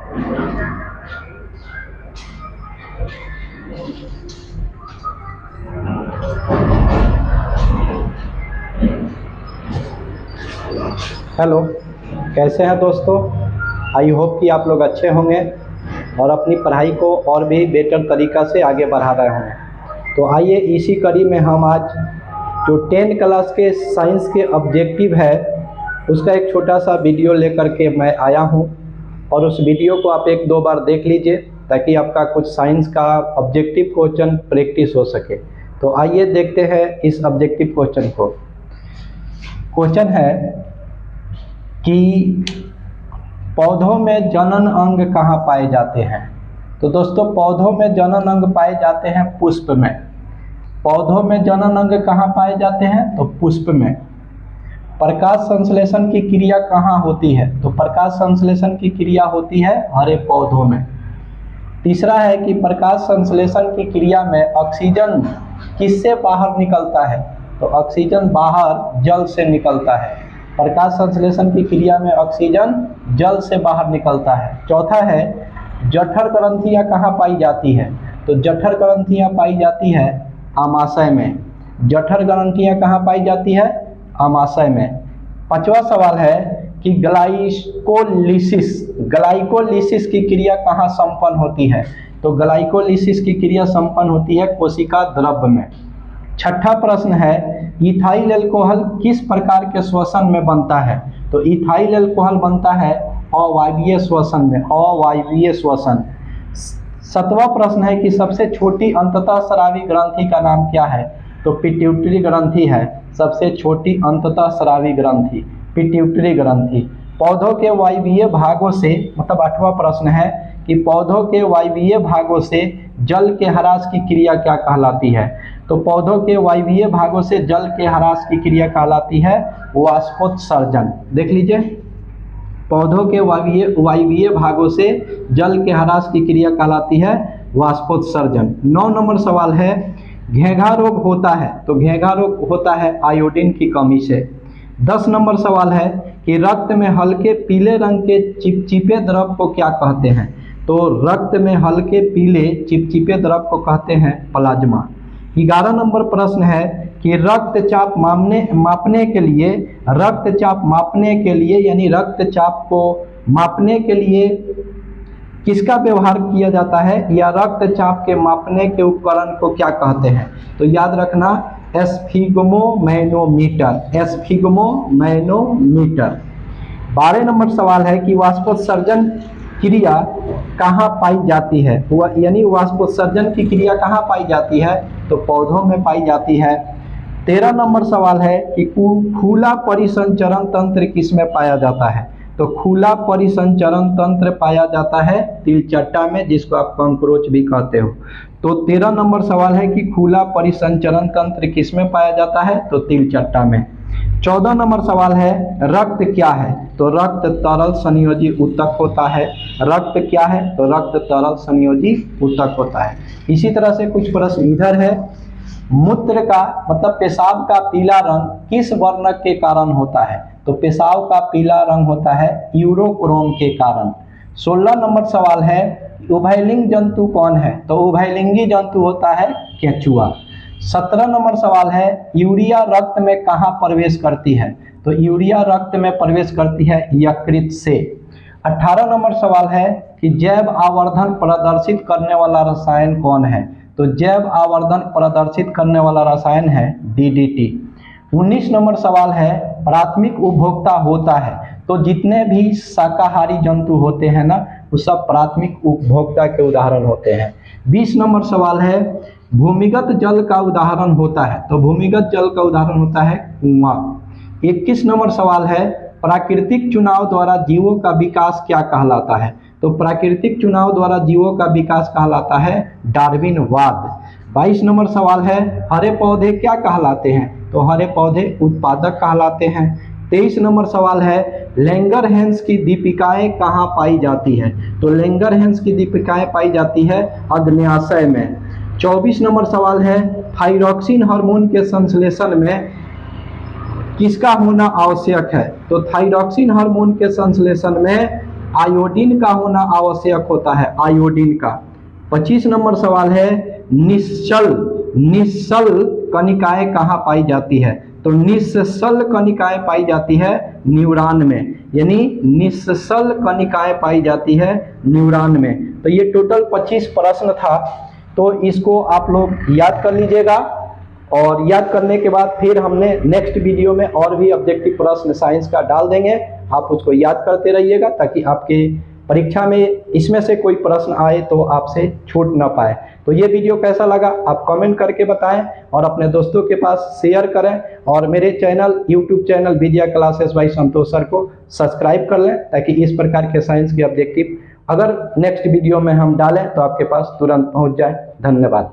Hello, कैसे हैं दोस्तों। आई होप कि आप लोग अच्छे होंगे और अपनी पढ़ाई को और भी बेटर तरीक़ा से आगे बढ़ा रहे होंगे। तो आइए इसी कड़ी में हम आज जो 10 क्लास के साइंस के ऑब्जेक्टिव है उसका एक छोटा सा वीडियो लेकर के मैं आया हूं, और उस वीडियो को आप 1-2 बार देख लीजिए ताकि आपका कुछ साइंस का ऑब्जेक्टिव क्वेश्चन प्रैक्टिस हो सके। तो आइए देखते हैं इस ऑब्जेक्टिव क्वेश्चन को। क्वेश्चन है कि पौधों में जनन अंग कहाँ पाए जाते हैं। तो दोस्तों, पौधों में जनन अंग पाए जाते हैं पुष्प में। पौधों में जनन अंग कहाँ पाए जाते हैं, तो पुष्प में। प्रकाश संश्लेषण की क्रिया कहाँ होती है, तो प्रकाश संश्लेषण की क्रिया होती है हरे पौधों में। तीसरा है कि प्रकाश संश्लेषण की क्रिया में ऑक्सीजन किससे बाहर निकलता है, तो ऑक्सीजन बाहर जल से निकलता है। प्रकाश संश्लेषण की क्रिया में ऑक्सीजन जल से बाहर निकलता है। चौथा है जठर ग्रंथियां कहाँ पाई जाती है, तो जठर ग्रंथियां पाई जाती है आमाशय में। जठर ग्रंथियां कहाँ पाई जाती है, आमाशय में। पांचवा सवाल है कि ग्लाइकोलिसिस की क्रिया कहाँ संपन्न होती है, तो ग्लाइकोलिसिस की क्रिया संपन्न होती है कोशिका द्रव्य में। छठा प्रश्न है इथाइल अल्कोहल किस प्रकार के श्वसन में बनता है, तो इथाइल अल्कोहल बनता है अवायवीय श्वसन में, अवायवीय श्वसन। सातवां प्रश्न है कि सबसे छोटी अंततः स्रावी ग्रंथि का नाम क्या है, तो पिट्यूटरी ग्रंथि है सबसे छोटी अंततः स्रावी ग्रंथि, पिट्यूटरी ग्रंथि। पौधों के वायवीय भागों से, मतलब 8वां प्रश्न है कि पौधों के वायवीय भागों से जल के ह्रास की क्रिया क्या कहलाती है, तो पौधों के वायवीय भागों से जल के ह्रास की क्रिया कहलाती है वाष्पोत्सर्जन। देख लीजिए, पौधों के वायवीय भागों से जल के ह्रास की क्रिया कहलाती है वाष्पोत्सर्जन। 9 नंबर सवाल है घेंघा रोग होता है, तो घेंघा रोग होता है आयोडीन की कमी से। 10 नंबर सवाल है कि रक्त में हल्के पीले रंग के चिपचिपे द्रव को क्या कहते हैं, तो रक्त में हल्के पीले चिपचिपे द्रव को कहते हैं प्लाज्मा। 11 नंबर प्रश्न है कि रक्तचाप मापने के लिए यानी रक्तचाप को मापने के लिए किसका व्यवहार किया जाता है, या रक्तचाप के मापने के उपकरण को क्या कहते हैं, तो याद रखना एस्फिग्मोमैनोमीटर, एस्फिग्मोमैनोमीटर। 12 नंबर सवाल है कि वाष्पोत्सर्जन क्रिया कहाँ पाई जाती है, यानी वाष्पोत्सर्जन की क्रिया कहाँ पाई जाती है, तो पौधों में पाई जाती है। 13 नंबर सवाल है कि खुला परिसंचरण तंत्र किसमें पाया जाता है, तो खुला परिसंचरण तंत्र पाया जाता है तिलचट्टा में, जिसको आप कंक्रोच भी कहते हो। तो 13 नंबर सवाल है कि खुला परिसंचरण तंत्र किसमें पाया जाता है, तो तिलचट्टा में। 14 नंबर सवाल है रक्त क्या है, तो रक्त तरल संयोजी ऊतक होता है। रक्त क्या है, तो रक्त तरल संयोजी ऊतक होता है। इसी तरह से कुछ प्रश्न इधर है, मूत्र का मतलब पेशाब का पीला रंग किस वर्णक के कारण होता है, तो पेशाब का पीला रंग होता है यूरोक्रोम के कारण। 16 नंबर सवाल है उभयलिंग जंतु कौन है, तो उभयलिंगी जंतु होता है केंचुआ। 17 नंबर सवाल है यूरिया रक्त में कहाँ प्रवेश करती है, तो यूरिया रक्त में प्रवेश करती है यकृत से। 18 नंबर सवाल है कि जैव आवर्धन प्रदर्शित करने वाला रसायन कौन है, तो जैव आवर्धन प्रदर्शित करने वाला रसायन है DDT। 19 नंबर सवाल है प्राथमिक उपभोक्ता होता है, तो जितने भी शाकाहारी जंतु होते हैं ना, वो सब प्राथमिक उपभोक्ता के उदाहरण होते हैं। 20 नंबर सवाल है भूमिगत जल का उदाहरण होता है, तो भूमिगत जल का उदाहरण होता है कुआं। 21 नंबर सवाल है प्राकृतिक चुनाव द्वारा जीवों का विकास क्या कहलाता है, तो प्राकृतिक चुनाव द्वारा जीवों का विकास कहलाता है डार्विनवाद। 22 नंबर सवाल है हरे पौधे क्या कहलाते हैं, तो हरे पौधे उत्पादक कहलाते हैं। 23 नंबर सवाल है लैंगरहैंस की दीपिकाएं कहाँ पाई जाती है, तो लैंगरहैंस की दीपिकाएं पाई जाती है अग्न्याशय में। 24 नंबर सवाल है थायरॉक्सिन हार्मोन के संश्लेषण में किसका होना आवश्यक है, तो थायरॉक्सिन हार्मोन के संश्लेषण में आयोडीन का होना आवश्यक होता है, आयोडीन का। 25 नंबर सवाल है, निश्चल कणिकाएं कहाँ पाई जाती है? तो निश्चल कणिकाएं पाई जाती है न्यूरॉन में, यानी निश्चल कणिकाएं पाई जाती है न्यूरॉन में। तो ये टोटल 25 प्रश्न था, तो इसको आप लोग याद कर लीजिएगा, और याद करने के बाद फिर हमने नेक्स्ट वीडियो में और भी ऑब्जेक्टिव प्रश्न साइंस का डाल देंगे। आप उसको याद करते रहिएगा ताकि आपके परीक्षा में इसमें से कोई प्रश्न आए तो आपसे छूट ना पाए। तो ये वीडियो कैसा लगा आप कमेंट करके बताएं, और अपने दोस्तों के पास शेयर करें, और मेरे चैनल यूट्यूब चैनल विद्या क्लासेस बाय संतोष सर को सब्सक्राइब कर लें, ताकि इस प्रकार के साइंस के ऑब्जेक्टिव अगर नेक्स्ट वीडियो में हम डालें तो आपके पास तुरंत पहुंच जाए। धन्यवाद।